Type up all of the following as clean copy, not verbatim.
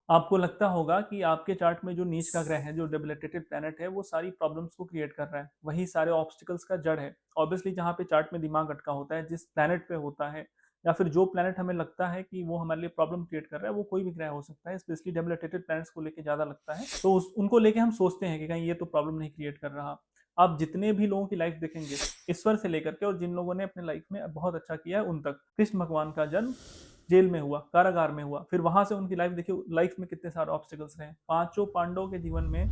आपको लगता होगा कि आपके चार्ट में जो नीच का ग्रह है, जो डेबिलिटेटेड प्लैनेट है, वो सारी प्रॉब्लम्स को क्रिएट कर रहा है। वही सारे ऑब्स्टिकल्स का जड़ है। ऑब्वियसली जहाँ पे चार्ट में दिमाग अटका होता है, जिस प्लैनेट पे होता है या फिर जो प्लैनेट हमें लगता है कि वो हमारे लिए प्रॉब्लम क्रिएट कर रहा है, वो कोई भी ग्रह हो सकता है। स्पेशली डेबिलिटेटेड प्लैनेट्स को लेके ज़्यादा लगता है। तो उनको लेके हम सोचते हैं कि कहीं ये तो प्रॉब्लम नहीं क्रिएट कर रहा। आप जितने भी लोगों की लाइफ देखेंगे, ईश्वर से लेकर के और जिन लोगों ने अपने लाइफ में बहुत अच्छा किया है उन तक, कृष्ण भगवान का जन्म जेल में हुआ, कारागार में हुआ, फिर वहां से उनकी लाइफ देखिए, लाइफ में कितने सारे ऑब्स्टिकल्स रहे। पांचों पांडवों के जीवन में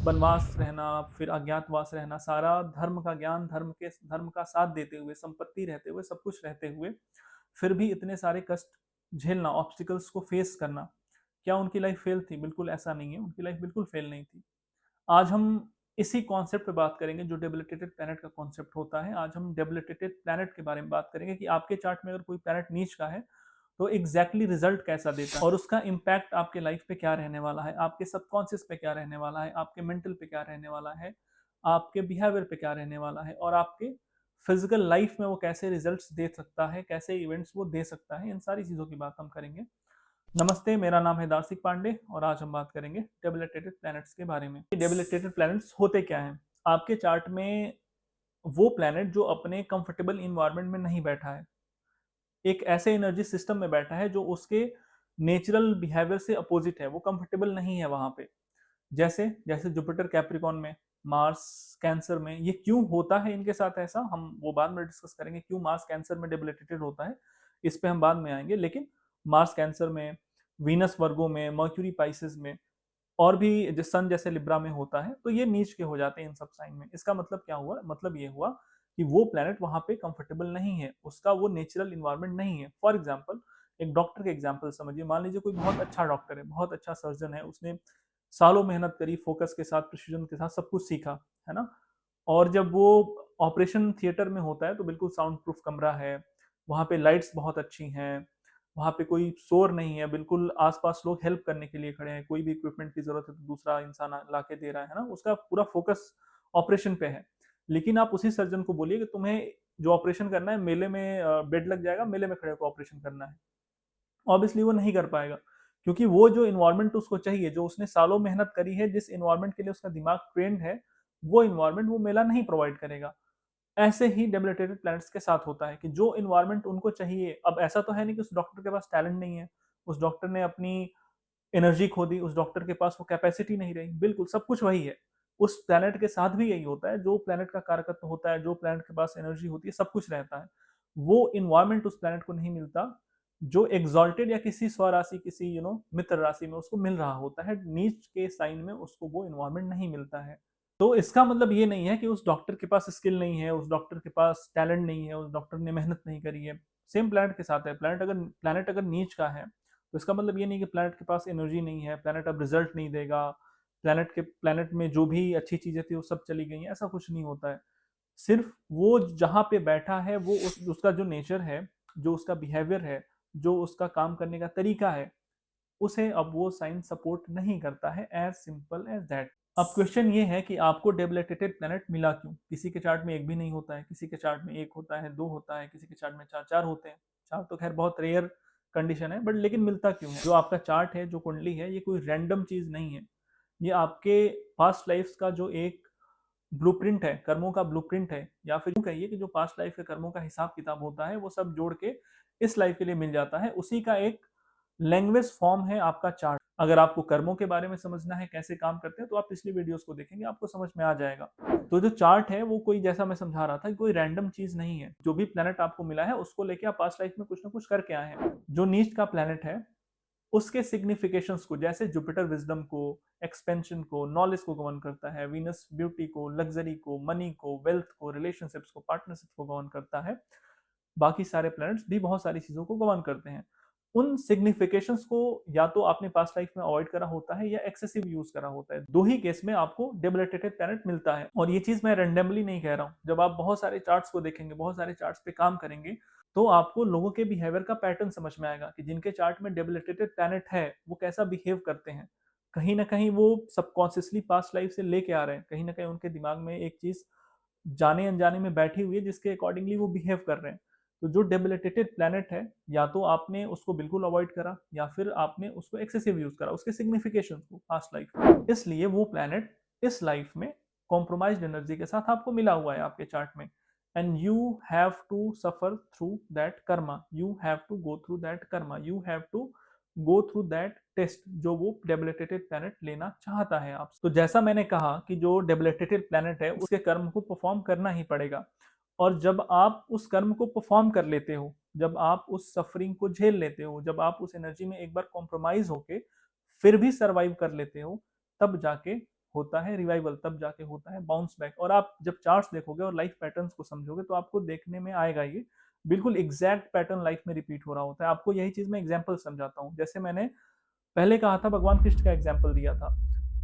वनवास रहना, फिर अज्ञातवास रहना, सारा धर्म का ज्ञान, धर्म का साथ देते हुए, संपत्ति रहते हुए, सब कुछ रहते हुए, फिर भी इतने सारे कष्ट झेलना, ऑब्स्टिकल्स को फेस करना। क्या उनकी लाइफ फेल थी? बिल्कुल ऐसा नहीं है, उनकी लाइफ बिल्कुल फेल नहीं थी। आज हम इसी कॉन्सेप्ट पे बात करेंगे जो डेबिलिटेटेड प्लैनेट का कॉन्सेप्ट होता है। आज हम डेबिलिटेटेड प्लैनेट के बारे में बात करेंगे कि आपके चार्ट में अगर कोई प्लैनेट नीच का है तो एग्जैक्टली रिजल्ट कैसा देता है और उसका इम्पैक्ट आपके लाइफ पे क्या रहने वाला है, आपके सबकॉन्शियस पे क्या रहने वाला है, आपके मेंटल पे क्या रहने वाला है, आपके बिहेवियर पे क्या रहने वाला है और आपके फिजिकल लाइफ में वो कैसे रिजल्ट्स दे सकता है, कैसे इवेंट्स वो दे सकता है। इन सारी चीज़ों की बात हम करेंगे। नमस्ते, मेरा नाम है दार्शिक पांडे और आज हम बात करेंगे डेबिलिटेटेड प्लैनेट्स के बारे में। डेबिलिटेटेड प्लैनेट्स होते क्या हैं? आपके चार्ट में वो प्लैनेट जो अपने कंफर्टेबल इन्वायरमेंट में नहीं बैठा है, एक ऐसे एनर्जी सिस्टम में बैठा है जो उसके नेचुरल बिहेवियर से अपोजिट है, वो कंफर्टेबल नहीं है वहां पे। जैसे जैसे जुपिटर कैप्रिकॉन में, मार्स कैंसर में। ये क्यों होता है इनके साथ ऐसा, हम वो बाद में डिस्कस करेंगे, क्यों मार्स कैंसर में डेबिलिटेटेड होता है, इस पे हम बाद में आएंगे। लेकिन मार्स कैंसर में, वीनस वर्गो में, मर्क्यूरी पाइसेस में और भी सन जैसे लिब्रा में होता है, तो ये नीच के हो जाते हैं इन सब साइन में। इसका मतलब क्या हुआ? मतलब ये हुआ कि वो प्लैनेट वहां पे कंफर्टेबल नहीं है, उसका वो नेचुरल इन्वायरमेंट नहीं है। फॉर एग्जाम्पल, एक डॉक्टर के एग्जाम्पल समझिए। मान लीजिए कोई बहुत अच्छा डॉक्टर है, बहुत अच्छा सर्जन है, उसने सालों मेहनत करी, फोकस के साथ, प्रिसीजन के साथ सब कुछ सीखा, है ना। और जब वो ऑपरेशन थिएटर में होता है तो बिल्कुल साउंड प्रूफ कमरा है, वहाँ पे लाइट्स बहुत अच्छी हैं, वहाँ पे कोई शोर नहीं है, बिल्कुल आसपास लोग हेल्प करने के लिए खड़े हैं, कोई भी इक्विपमेंट की जरूरत है तो दूसरा इंसान ला के दे रहा है ना, उसका पूरा फोकस ऑपरेशन पे है। लेकिन आप उसी सर्जन को बोलिए कि तुम्हें जो ऑपरेशन करना है, मेले में बेड लग जाएगा, मेले में खड़े होकर ऑपरेशन करना है, ऑब्वियसली वो नहीं कर पाएगा। क्योंकि वो जो इन्वायरमेंट उसको चाहिए, जो उसने सालों मेहनत करी है, जिस इन्वायरमेंट के लिए उसका दिमाग ट्रेंड है, वो इन्वायरमेंट वो मेला नहीं प्रोवाइड करेगा। ऐसे ही डेबिलिटेटेड प्लैनेट्स के साथ होता है कि जो इन्वायरमेंट उनको चाहिए, अब ऐसा तो है नहीं कि उस डॉक्टर के पास टैलेंट नहीं है, उस डॉक्टर ने अपनी एनर्जी खो दी, उस डॉक्टर के पास वो कैपेसिटी नहीं रही, बिल्कुल सब कुछ वही है। उस प्लैनेट के साथ भी यही होता है, जो प्लैनेट का कारकत्व होता है, जो प्लैनेट के पास एनर्जी होती है, सब कुछ रहता है। वो इन्वायरमेंट उस प्लैनेट को नहीं मिलता जो एग्जॉल्टेड या किसी स्वराशि, किसी मित्र राशि में उसको मिल रहा होता है। नीच के साइन में उसको वो इन्वायरमेंट नहीं मिलता है। तो इसका मतलब ये नहीं है कि उस डॉक्टर के पास स्किल नहीं है, उस डॉक्टर के पास टैलेंट नहीं है, उस डॉक्टर ने मेहनत नहीं करी है। सेम प्लैनेट के साथ है। प्लैनेट अगर नीच का है तो इसका मतलब ये नहीं कि प्लैनेट के पास एनर्जी नहीं है, प्लैनेट अब रिजल्ट नहीं देगा, प्लैनेट में जो भी अच्छी चीजें थी वो सब चली गई हैं, ऐसा कुछ नहीं होता है। सिर्फ वो जहाँ पे बैठा है, वो उसका जो नेचर है, जो उसका बिहेवियर है, जो उसका काम करने का तरीका है, उसे अब वो साइन सपोर्ट नहीं करता है। As simple as that. अब क्वेश्चन ये है कि आपको डेबिलिटेटेड प्लैनेट मिला क्यों? किसी के चार्ट में एक भी नहीं होता है, किसी के चार्ट में एक होता है, दो होता है, किसी के चार्ट में चार चार होते हैं। चार तो खैर बहुत रेयर कंडीशन है, बट लेकिन मिलता क्यों है? जो आपका चार्ट है, जो कुंडली है, ये कोई रैंडम चीज नहीं है। ये आपके पास्ट लाइफ का जो एक ब्लूप्रिंट है, कर्मों का ब्लूप्रिंट है, या फिर यूं कहिए कि जो पास्ट लाइफ के कर्मों का हिसाब किताब होता है, वो सब जोड़ के इस लाइफ के लिए मिल जाता है। उसी का एक लैंग्वेज फॉर्म है आपका चार्ट। अगर आपको कर्मों के बारे में समझना है, कैसे काम करते हैं, तो आप पिछली वीडियोस को देखेंगे, आपको समझ में आ जाएगा। तो जो चार्ट है वो कोई, जैसा मैं समझा रहा था, कोई रैंडम चीज नहीं है। जो भी प्लेनेट आपको मिला है उसको लेके आप पास्ट लाइफ में कुछ ना कुछ करके आए हैं। जो नीच का प्लेनेट है उसके सिग्निफिकेशंस को, जैसे जुपिटर विजडम को, एक्सपेंशन को, नॉलेज को गवर्न करता है, वीनस ब्यूटी को, लग्जरी को, मनी को, वेल्थ को, रिलेशनशिप्स को, पार्टनरशिप्स को गवर्न करता है। बाकी सारे प्लैनेट्स भी बहुत सारी चीजों को गवर्न करते हैं। उन सिग्निफिकेशंस को या तो आपने पास्ट लाइफ में अवॉइड करा होता है या एक्सेसिव यूज करा होता है। दो ही केस में आपको डेबिलिटेटेड प्लैनेट मिलता है। और ये चीज मैं रैंडमली नहीं कह रहा हूं। जब आप बहुत सारे चार्ट्स को देखेंगे, बहुत सारे चार्ट्स पे काम करेंगे, तो आपको लोगों के बिहेवियर का पैटर्न समझ में आएगा कि जिनके चार्ट में डेबिलिटेटेड प्लैनेट है वो कैसा बिहेव करते हैं। कहीं ना कहीं वो सबकॉन्शियसली पास्ट लाइफ से लेके आ रहे हैं, कहीं ना कहीं उनके दिमाग में एक चीज जाने अनजाने में बैठी हुई है जिसके अकॉर्डिंगली वो बिहेव कर रहे हैं। तो जो डेबिलिटेटेड प्लैनेट है, या तो आपने उसको बिल्कुल अवॉइड करा या फिर आपने उसको एक्सेसिव यूज करा उसके सिग्निफिकेशन को पास्ट लाइफ में, इसलिए वो प्लैनेट इस लाइफ में कॉम्प्रोमाइज्ड एनर्जी के साथ आपको मिला हुआ है आपके चार्ट में, and you have to suffer through that karma, you have to go through that karma, you have to go through that test जो वो डेबिलिटेटेड प्लैनेट लेना चाहता है आप। तो जैसा मैंने कहा कि जो डेबिलिटेटेड प्लैनेट है उसके कर्म को परफॉर्म करना ही पड़ेगा, और जब आप उस कर्म को परफॉर्म कर लेते हो, जब आप उस सफरिंग को झेल लेते हो, जब आप उस एनर्जी में एक बार कॉम्प्रोमाइज होके फिर भी सरवाइव कर लेते हो, तब जाके होता है रिवाइवल, तब जाके होता है बाउंस बैक। और आप जब चार्ट्स देखोगे और लाइफ पैटर्न्स को समझोगे तो आपको देखने में आएगा ये बिल्कुल एग्जैक्ट पैटर्न लाइफ में रिपीट हो रहा होता है। आपको यही चीज मैं एग्जाम्पल समझाता हूँ। जैसे मैंने पहले कहा था, भगवान कृष्ण का एग्जाम्पल दिया था।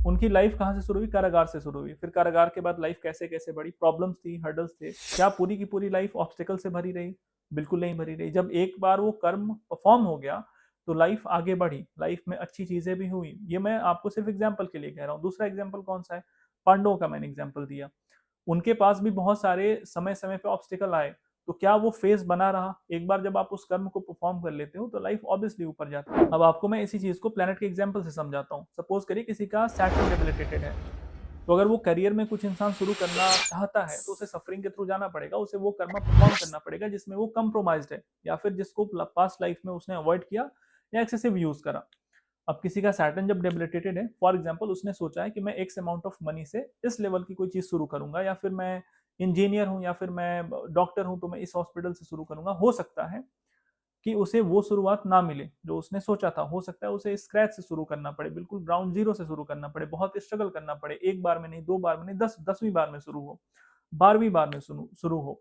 उनकी लाइफ कहाँ से शुरू हुई? कारागार से शुरू हुई। फिर कारागार के बाद लाइफ कैसे कैसे बढ़ी, प्रॉब्लम्स थी, हर्डल्स थे। क्या पूरी की पूरी लाइफ ऑब्स्टिकल से भरी रही? बिल्कुल नहीं भरी रही। जब एक बार वो कर्म परफॉर्म हो गया तो लाइफ आगे बढ़ी, लाइफ में अच्छी चीजें भी हुई। ये मैं आपको सिर्फ एग्जाम्पल के लिए कह रहा हूँ। दूसरा एग्जाम्पल कौन सा है? पांडवों का मैंने एग्जाम्पल दिया। उनके पास भी बहुत सारे समय समय पे ऑब्स्टिकल आए, तो क्या वो फेस बना रहा? एक बार जब आप उस कर्म को परफॉर्म कर लेते हो तो लाइफ ऑब्वियसली ऊपर जाती है। अब आपको मैं इसी चीज को प्लेनेट के एग्जांपल से समझाता हूँ। सपोज करिए किसी का सैटर्न डेबिलिटेटेड है, तो अगर वो करियर में कुछ इंसान शुरू करना चाहता है तो उसे सफरिंग के थ्रू जाना पड़ेगा, उसे वो कर्म परफॉर्म करना पड़ेगा जिसमें वो कम्प्रोमाइज्ड है, या फिर जिसको पास्ट लाइफ में उसने अवॉइड किया या एक्सेसिव यूज करा। अब किसी का सैटर्न जब डेबिलिटेटेड है, फॉर एग्जाम्पल उसने सोचा है कि मैं एक्स अमाउंट ऑफ मनी से इस लेवल की कोई चीज शुरू करूंगा, या फिर मैं इंजीनियर हूं या फिर मैं डॉक्टर हूं तो मैं इस हॉस्पिटल से शुरू करूंगा। हो सकता है कि उसे वो शुरुआत ना मिले जो उसने सोचा था, हो सकता है उसे स्क्रैच से शुरू करना पड़े, बिल्कुल ग्राउंड जीरो से शुरू करना पड़े, बहुत स्ट्रगल करना पड़े, एक बार में नहीं, दो बार में नहीं, 10वीं बार में शुरू हो, 12वीं बार में शुरू हो।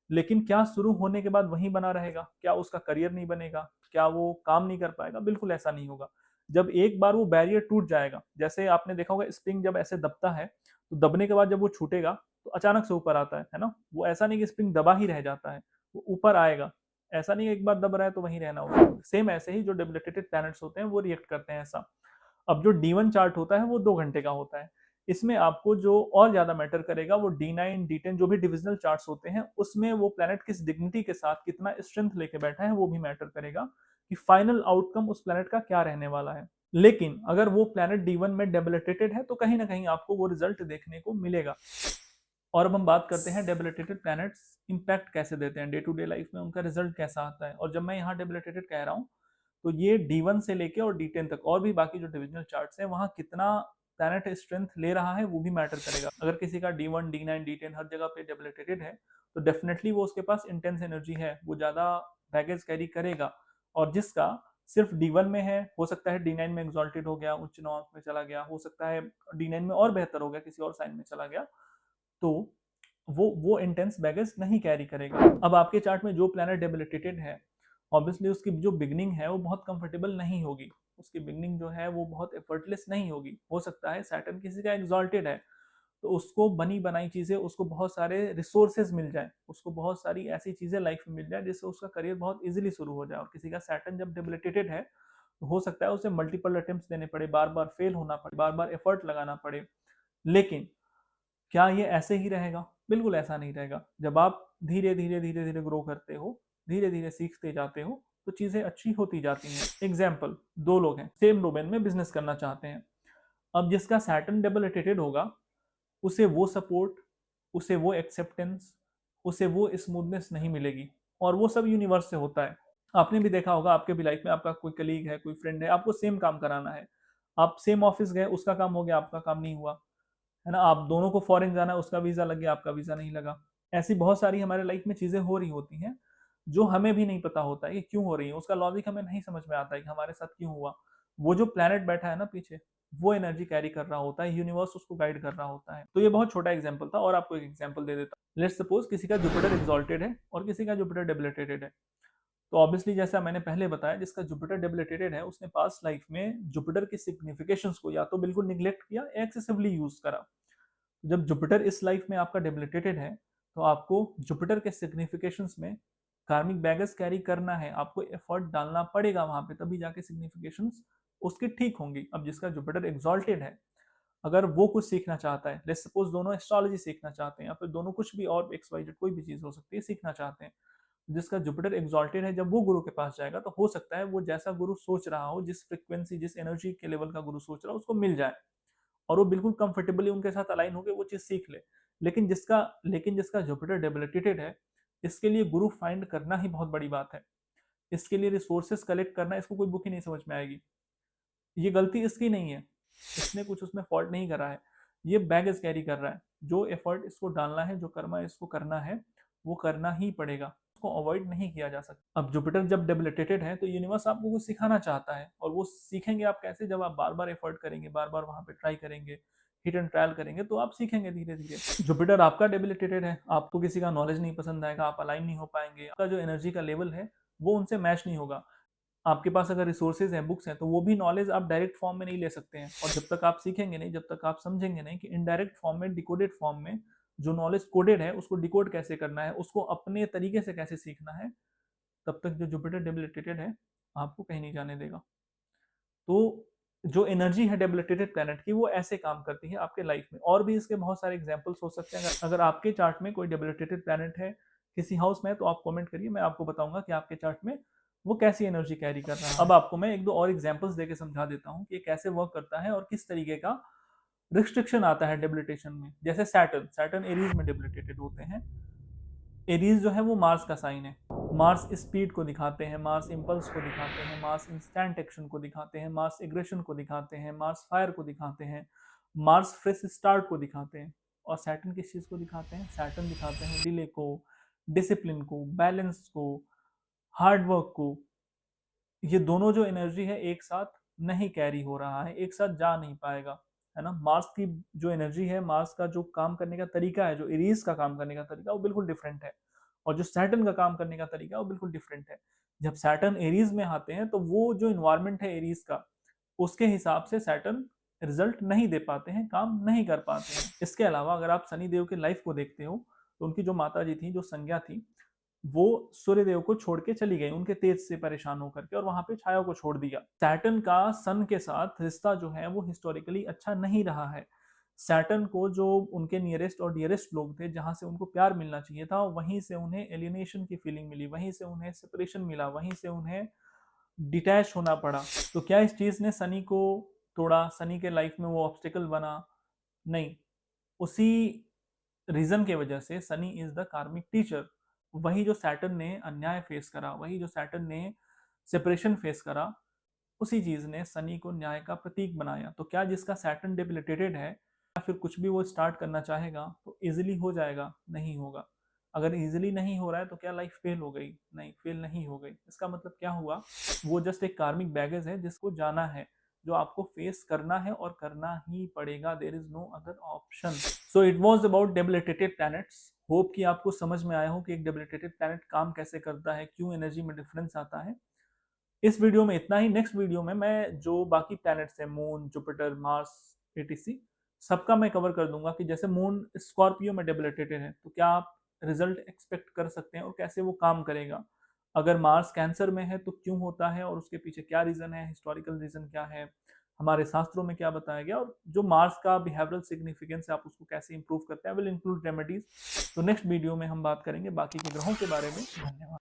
लेकिन क्या शुरू होने के बाद वहीं बना रहेगा? क्या उसका करियर नहीं बनेगा? क्या वो काम नहीं कर पाएगा? बिल्कुल ऐसा नहीं होगा। जब एक बार वो बैरियर टूट जाएगा, जैसे आपने देखा होगा स्प्रिंग जब ऐसे दबता है तो दबने के बाद जब वो छूटेगा तो अचानक से ऊपर आता है ना? वो ऐसा नहीं कि स्प्रिंग दबा ही रह जाता है, वो ऊपर आएगा। ऐसा नहीं है एक बार दब रहा है तो वहीं रहना होगा। सेम ऐसे ही जो डेबिलिटेटेड प्लैनेट्स होते हैं वो रिएक्ट करते हैं ऐसा। अब जो D1 चार्ट होता है वो 2 घंटे का होता है। इसमें आपको जो और ज्यादा मैटर करेगा वो D9 D10 जो भी डिविजनल चार्ट्स होते हैं उसमें वो प्लैनेट किस डिग्निटी के साथ कितना स्ट्रेंथ लेके बैठा है वो भी मैटर करेगा कि फाइनल आउटकम उस प्लैनेट का क्या रहने वाला है। लेकिन अगर वो प्लैनेट D1 में डेबिलिटेटेड है तो कहीं ना कहीं आपको वो रिजल्ट देखने को मिलेगा। और अब हम बात करते हैं डेबिलिटेटेड प्लैनेट्स इंपैक्ट कैसे देते हैं डे टू डे लाइफ में, उनका रिजल्ट कैसा आता है। और जब मैं यहाँ डेबिलिटेटेड कह रहा हूँ तो ये D1 से लेके और D10 तक और भी बाकी जो डिविजनल चार्ट्स हैं वहाँ कितना प्लैनेट स्ट्रेंथ ले रहा है वो भी मैटर करेगा। अगर किसी का D1 D9 D10 हर जगह पे डेबिलिटेटेड है तो डेफिनेटली वो उसके पास इंटेंस एनर्जी है, वो ज्यादा बैगेज कैरी करेगा। और जिसका सिर्फ D1 में है, हो सकता है D9 में एग्जॉल्टेड हो गया, उच्च नौक में चला गया, हो सकता है D9 में और बेहतर हो गया, किसी और साइन में चला गया, तो वो इंटेंस बैगेज नहीं कैरी करेगा। अब आपके चार्ट में जो प्लैनेट डेबिलिटेटेड है ऑब्वियसली उसकी जो बिगनिंग है वो बहुत कंफर्टेबल नहीं होगी, उसकी बिगनिंग जो है वो बहुत एफर्टलेस नहीं होगी। हो सकता है सैटर्न किसी का एग्जॉल्टेड है तो उसको बनी बनाई चीजें, उसको बहुत सारे रिसोर्सेज मिल जाए, उसको बहुत सारी ऐसी चीजें लाइफ में मिल जाए जिससे उसका करियर बहुत इजीली शुरू हो जाए। और किसी का सैटर्न जब डेबिलिटेटेड है तो हो सकता है उसे मल्टीपल अटेम्प्ट्स देने पड़े, बार बार फेल होना पड़े, बार बार एफर्ट लगाना पड़े। लेकिन क्या ये ऐसे ही रहेगा? बिल्कुल ऐसा नहीं रहेगा। जब आप धीरे धीरे धीरे धीरे ग्रो करते हो, धीरे धीरे सीखते जाते हो तो चीजें अच्छी होती जाती हैं। एग्जाम्पल, दो लोग हैं सेम डोमेन में बिजनेस करना चाहते हैं। अब जिसका सैटर्न डेबिलिटेटेड होगा उसे वो सपोर्ट, उसे वो एक्सेप्टेंस, उसे वो स्मूथनेस नहीं मिलेगी। और वो सब यूनिवर्स से होता है। आपने भी देखा होगा आपके भी लाइफ में आपका कोई कलीग है, कोई फ्रेंड है, आपको सेम काम कराना है, आप सेम ऑफिस गए, उसका काम हो गया, आपका काम नहीं हुआ, है ना? आप दोनों को फॉरेन जाना है, उसका वीजा लग गया, आपका वीजा नहीं लगा। ऐसी बहुत सारी हमारे लाइफ में चीजें हो रही होती हैं जो हमें भी नहीं पता होता है कि क्यों हो रही है, उसका लॉजिक हमें नहीं समझ में आता है कि हमारे साथ क्यों हुआ। वो जो प्लेनेट बैठा है ना पीछे, वो एनर्जी कैरी कर रहा होता है, यूनिवर्स उसको गाइड कर रहा होता है। तो ये बहुत छोटा एग्जाम्पल था और आपको एक एग्जाम्पल दे देता हूँ। लेट्स सपोज किसी का जुपिटर एक्सॉल्टेड है और किसी का जुपिटर डेबिलिटेटेड है। तो ऑब्वियसली जैसा मैंने पहले बताया, जिसका जुपिटर डेबिलिटेटेड है उसने पास्ट लाइफ में जुपिटर की सिग्निफिकेशंस को या तो बिल्कुल निग्लेक्ट किया या एक्सेसिवली यूज करा। जब जुपिटर इस लाइफ में आपका डेबिलिटेटेड है तो आपको जुपिटर के सिग्निफिकेशंस में कार्मिक बैगेज कैरी करना है, आपको एफर्ट डालना पड़ेगा वहां पे, तभी जाके सिग्निफिकेशंस उसकी ठीक होंगी। अब जिसका जुपिटर एग्जॉल्टेड है, अगर वो कुछ सीखना चाहता है, लेट्स सपोज दोनों एस्ट्रोलॉजी सीखना चाहते हैं या फिर दोनों कुछ भी और एक्स वाई जेड कोई भी चीज हो सकती है सीखना चाहते हैं, जिसका जुपिटर एग्जॉल्टेड है, जब वो गुरु के पास जाएगा तो हो सकता है वो जैसा गुरु सोच रहा हो, जिस फ्रिक्वेंसी जिस एनर्जी के लेवल का गुरु सोच रहा हो उसको मिल जाए, और वो बिल्कुल कंफर्टेबली उनके साथ अलाइन होकर वो चीज सीख ले। लेकिन जिसका जुपिटर डेबिलिटेटेड है, इसके लिए गुरु फाइंड करना ही बहुत बड़ी बात है। इसके लिए रिसोर्सेस कलेक्ट करना, इसको कोई बुक ही नहीं समझ में आएगी। ये गलती इसकी नहीं है, इसने कुछ उसमें फॉल्ट नहीं करा है, ये बैगेज कैरी कर रहा है। जो एफर्ट इसको डालना है, जो कर्मा इसको करना है, वो करना ही पड़ेगा, उसको अवॉइड नहीं किया जा सकता। अब जुपिटर जब डेबिलिटेटेड है तो यूनिवर्स आपको कुछ सिखाना चाहता है, और वो सीखेंगे आप कैसे, जब आप बार बार एफर्ट करेंगे, बार बार वहां पे ट्राई करेंगे, हिट एंड ट्रायल करेंगे, तो आप सीखेंगे धीरे धीरे। जुपिटर आपका डेबिलिटेटेड है, आपको किसी का नॉलेज नहीं पसंद आएगा, आप अलाइन नहीं हो पाएंगे, आपका जो एनर्जी का लेवल है वो उनसे मैच नहीं होगा। आपके पास अगर रिसोर्सेज हैं, बुक्स हैं, तो वो भी नॉलेज आप डायरेक्ट फॉर्म में नहीं ले सकते हैं। और जब तक आप सीखेंगे नहीं, जब तक आप समझेंगे नहीं कि इनडायरेक्ट फॉर्म में, डिकोडेड फॉर्म में जो नॉलेज कोडेड है उसको डिकोड कैसे करना है, उसको अपने तरीके से कैसे सीखना है, तब तक जो जुपिटर डेबिलिटेटेड है आपको कहीं नहीं जाने देगा। तो जो एनर्जी है डेबिलिटेटेड प्लैनेट की, वो ऐसे काम करती है आपके लाइफ में। और भी इसके बहुत सारे एग्जाम्पल्स हो सकते हैं। अगर आपके चार्ट में कोई डेबिलिटेटेड प्लैनेट है किसी हाउस में, तो आप कमेंट करिए, मैं आपको बताऊंगा कि आपके चार्ट में वो कैसी एनर्जी कैरी कर रहा है। अब आपको मैं एक दो और एग्जाम्पल्स देके समझा देता हूँ कि ये कैसे वर्क करता है और किस तरीके का रिस्ट्रिक्शन आता है डेबिलिटेशन में। जैसे सैटर्न सैटर्न एरीज में डेबिलिटेटेड होते हैं। एरीज जो है वो मार्स का साइन है। मार्स स्पीड को दिखाते हैं, मार्स इंपल्स को दिखाते हैं, मार्स इंस्टेंट एक्शन को दिखाते हैं, मार्स एग्रेशन को दिखाते हैं, मार्स फायर को दिखाते हैं, मार्स फ्रेश स्टार्ट को दिखाते हैं। और सैटर्न किस चीज को दिखाते हैं? सैटर्न दिखाते हैं डिले को, डिसिप्लिन को, बैलेंस को, हार्ड वर्क को। ये दोनों जो एनर्जी है एक साथ नहीं कैरी हो रहा है, एक साथ जा नहीं पाएगा, है ना। मार्स की जो एनर्जी है, मार्स का जो काम करने का तरीका है, जो एरीज का काम करने का तरीका, वो बिल्कुल डिफरेंट है। और जो सैटर्न का काम करने का तरीका है वो बिल्कुल डिफरेंट है। जब सैटर्न एरीज में आते हैं तो वो जो इन्वायरमेंट है एरीज का, उसके हिसाब से सैटर्न रिजल्ट नहीं दे पाते हैं, काम नहीं कर पाते हैं। इसके अलावा अगर आप शनि देव की लाइफ को देखते हो, तो उनकी जो माता जी थी, जो संज्ञा थी, वो सूर्यदेव को छोड़ के चली गई उनके तेज से परेशान होकर के, और वहां पे छाया को छोड़ दिया। सैटर्न का सन के साथ रिश्ता जो है वो हिस्टोरिकली अच्छा नहीं रहा है। सैटर्न को जो उनके नियरेस्ट और डियरेस्ट लोग थे, जहां से उनको प्यार मिलना चाहिए था, वहीं से उन्हें एलियनेशन की फीलिंग मिली, वहीं से उन्हें सेपरेशन मिला, वहीं से उन्हें डिटैच होना पड़ा। तो क्या इस चीज ने सनी को तोड़ा, सनी के लाइफ में वो ऑब्स्टिकल बना? नहीं। उसी रीजन के वजह से सनी इज द कार्मिक टीचर। वही जो सैटर्न ने अन्याय फेस करा, वही जो सैटर्न ने सेपरेशन फेस करा, उसी चीज ने सनी को न्याय का प्रतीक बनाया। तो क्या जिसका सैटर्न डेबिलिटेटेड है, या फिर कुछ भी वो स्टार्ट करना चाहेगा तो इजिली हो जाएगा? नहीं होगा। अगर इजिली नहीं हो रहा है तो क्या लाइफ फेल हो गई? नहीं, फेल नहीं हो गई। इसका मतलब क्या हुआ? वो जस्ट एक कार्मिक बैगेज है जिसको जाना है, जो आपको फेस करना है, और करना ही पड़ेगा। There is no other option. So it was about debilitated planets. Hope कि आपको समझ में आया हो कि एक डेबिलिटेटेड प्लैनेट काम कैसे करता है, क्यों एनर्जी में डिफरेंस आता है। इस वीडियो में इतना ही। नेक्स्ट वीडियो में मैं जो बाकी प्लैनेट्स हैं, मून, जुपिटर, मार्स, एटीसी, सबका मैं कवर कर दूंगा कि जैसे मून स्कॉर्पियो में डेबिलिटेटेड है तो क्या आप रिजल्ट एक्सपेक्ट कर सकते हैं और कैसे वो काम करेगा। अगर मार्स कैंसर में है तो क्यों होता है और उसके पीछे क्या रीजन है, हिस्टोरिकल रीजन क्या है, हमारे शास्त्रों में क्या बताया गया, और जो मार्स का बिहेवियरल सिग्निफिकेंस है आप उसको कैसे इंप्रूव करते हैं, विल इंक्लूड रेमेडीज। तो नेक्स्ट वीडियो में हम बात करेंगे बाकी के ग्रहों के बारे में। धन्यवाद।